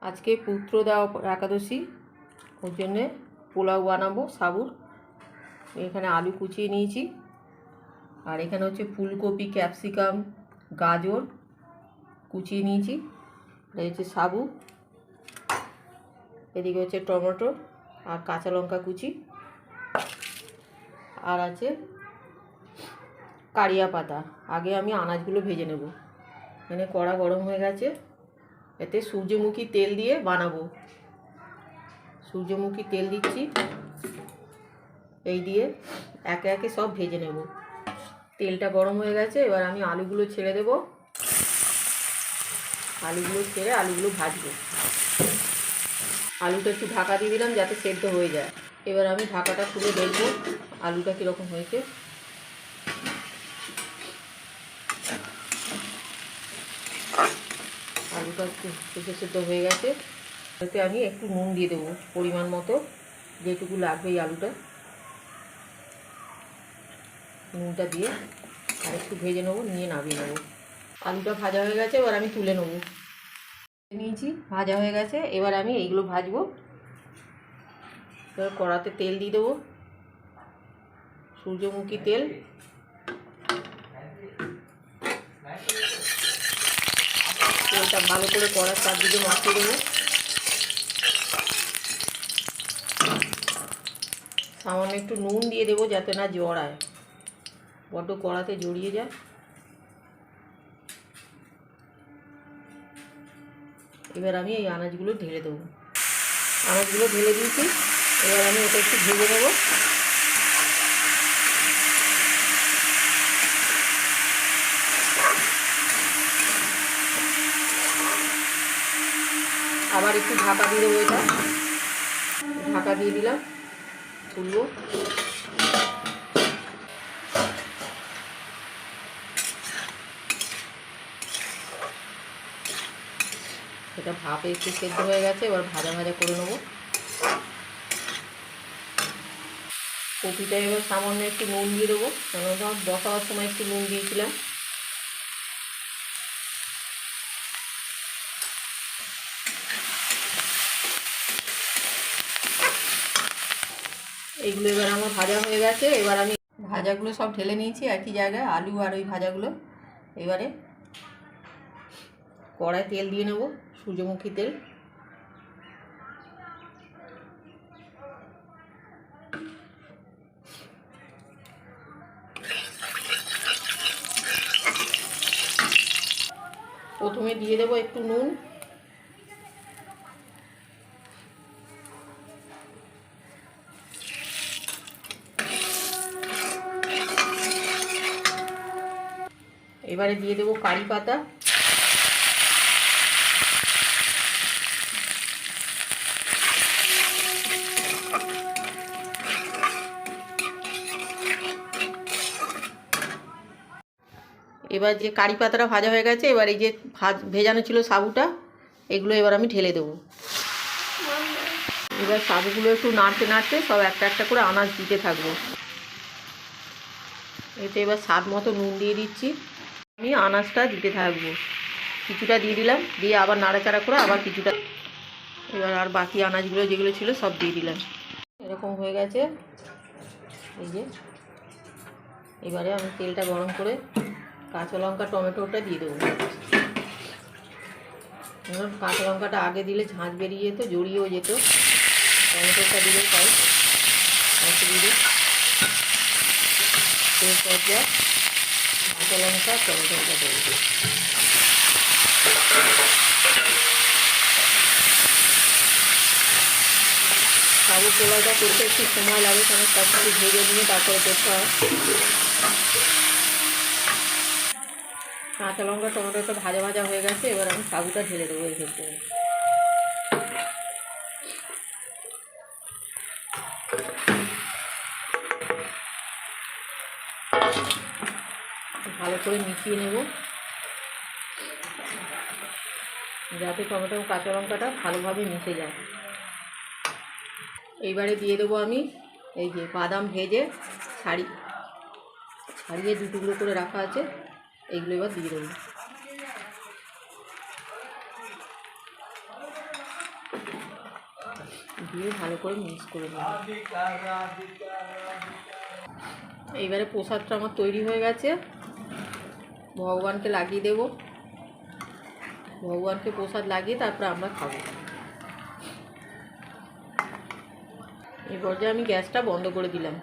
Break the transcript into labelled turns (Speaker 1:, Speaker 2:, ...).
Speaker 1: আজকে পুত্রদা একাদশী, ওর জন্যে পোলাও বানাবো সাবুর। এখানে আলু কুচিয়ে নিয়েছি, আর এখানে হচ্ছে ফুলকপি, ক্যাপসিকাম, গাজর কুচিয়ে নিয়েছি। আর হচ্ছে সাবু, এদিকে হচ্ছে টমেটো আর কাঁচা লঙ্কা কুচি, আর আছে কারিয়া পাতা। আগে আমি আনাজগুলো ভেজে নেব। এখানে কড়া গরম হয়ে গেছে, এতে সূর্যমুখী তেল দিয়ে বানাবো। সূর্যমুখী তেল দিচ্ছি, এই দিয়ে একে একে সব ভেজে নেব। তেলটা গরম হয়ে গেছে, এবার আমি আলুগুলো ছেড়ে দেব। আলুগুলো ছেড়ে আলুগুলো ভাজবো। আলুটা একটু ঢাকা দিয়ে দিলাম যাতে সেদ্ধ হয়ে যায়। এবার আমি ঢাকাটা খুলে দেখবো আলুটা কীরকম হয়েছে। আলুটা একটু সেদ্ধ হয়ে গেছে, এতে আমি একটু নুন দিয়ে দেবো পরিমাণ মতো, যেটুকু লাগবে এই আলুটা। নুনটা দিয়ে আর একটু ভেজে নেবো, নিয়ে নামিয়ে নেবো। আলুটা ভাজা হয়ে গেছে, এবার আমি তুলে নেবো। নিয়েছি, ভাজা হয়ে গেছে, এবার আমি এইগুলো ভাজবো। এবার কড়াতে তেল দিয়ে দেবো, সূর্যমুখী তেল। তেলটা ভালো করে কড়ার চারদিকে মাখিয়ে দেবো। সামান্য একটু নুন দিয়ে দেবো যাতে না জড়ায়, বড্ড কড়াতে জড়িয়ে যায়। এবার আমি এই আনাজগুলো ঢেলে দেবো। আনাজগুলো ঢেলে দিয়েছি, এবার আমি ওটা একটু ভেজে নেব। আবার একটু ঢাকা দিয়ে দেবো, এটা ঢাকা দিয়ে দিলাম, তুলবো। এটা ভাপে একটু সেদ্ধ হয়ে গেছে, এবার ভাজা ভাজা করে নেবো। কপিটা এবার সামান্য একটু নুন দিয়ে দেবো, কারণ বসাবার সময় একটু নুন দিয়েছিলাম। এইগুলো এবার আমার ভাজা হয়ে গেছে, এবার আমি ভাজাগুলো সব ঢেলে নিয়েছি একই জায়গায়, আলু আর ওই ভাজাগুলো। এবারে কড়ায় তেল দিয়ে নেব, সূর্যমুখী তেল। প্রথমে দিয়ে দেবো একটু নুন, এবারে দিয়ে দেবো কারি পাতা, এবার যে কারি পাতাটা ভাজা হয়ে গেছে, এবার এই যে ভেজানো ছিল সাবুটা, এগুলো এবার আমি ঢেলে দেবো। এবার সাবুগুলো একটু নাড়তে নাড়তে সব একটা একটা করে আনাজ দিতে থাকবো। এতে এবার স্বাদ মতো নুন দিয়ে দিচ্ছি, আমি আনাজটা দিতে থাকবো। কিছুটা দিয়ে দিলাম, দিয়ে আবার নাড়াচাড়া করে আবার কিছুটা, এবার আর বাকি আনাজগুলো যেগুলো ছিল সব দিয়ে দিলাম। এরকম হয়ে গেছে, এই যে। এবারে আমি তেলটা গরম করে কাঁচা লঙ্কা, টমেটোটা দিয়ে দেবো। কাঁচা লঙ্কাটা আগে দিলে ঝাঁঝ বেরিয়ে যেত, জড়িয়েও যেত। টমেটোটা দিলে তাই দিয়ে দিই। তেল পর্যায়ে কাঁচা লঙ্কা, টমেটোটা দেবো। সাবু পোলাওটা করতে একটু সময় লাগে, কারণ সব কিছু ভেজে নিয়ে তারপরে করতে হয়। কাঁচা লঙ্কা, টমেটোটা ভাজা ভাজা হয়ে গেছে, এবার আমি সাবুটা ঢেলে দেবো এর ভেতরে। ভালো করে মিশিয়ে নেব যাতে টমেটো কাঁচা লঙ্কাটা ভালোভাবে মিশে যায়। এইবারে দিয়ে দেবো আমি এই যে বাদাম ভেজে ছাড়িয়ে দু টুকরো করে রাখা আছে, এইগুলো এবার দিয়ে দেবো। দিয়ে ভালো করে মিক্স করে নেব। এইবারে প্রসাদটা আমার তৈরি হয়ে গেছে, ভগবানকে লাগিয়ে দেব। ভগবানকে প্রসাদ লাগিয়ে তারপরে আমরা খাবো। এই পর্যায়ে আমি গ্যাসটা বন্ধ করে দিলাম।